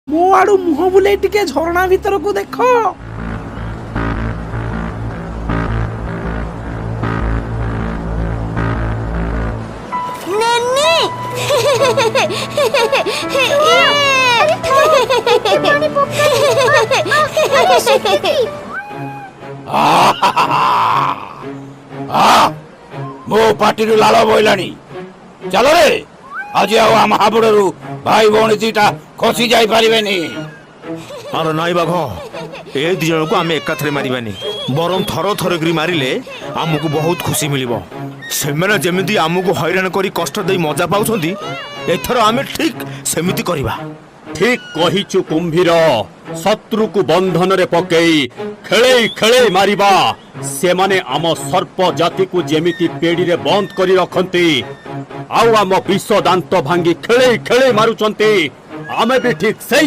मो आड़ू मुह बुले टिके झरणा भीतर को देख। नन्नी मो पार्टी लाल बोलानी चल रे आज आम हाबुड़ू भाई भौणी दीटा खसी जाई पारिबेनी। अरे नाई बाघ ए दी जन को आम एकाथरे मारिबानी बरम थर थरगिरी मारिले आमको बहुत खुशी मिलिबो। सेमाने जेमिति आमको हैरान करी कष्ट देई मजा पाउछंती एथर आमे ठीक सेमिति करिबा। ठीक कहिचु कुंभीर शत्रु को बंधन रे पकई खेले खेले मारिबा। सेमाने आम सर्प जाति को जेमिति पेड़ी रे बंद करी रखंती आउ आम विष दांत भांगी खेले खेले मारुचंती आमे भी ठीक से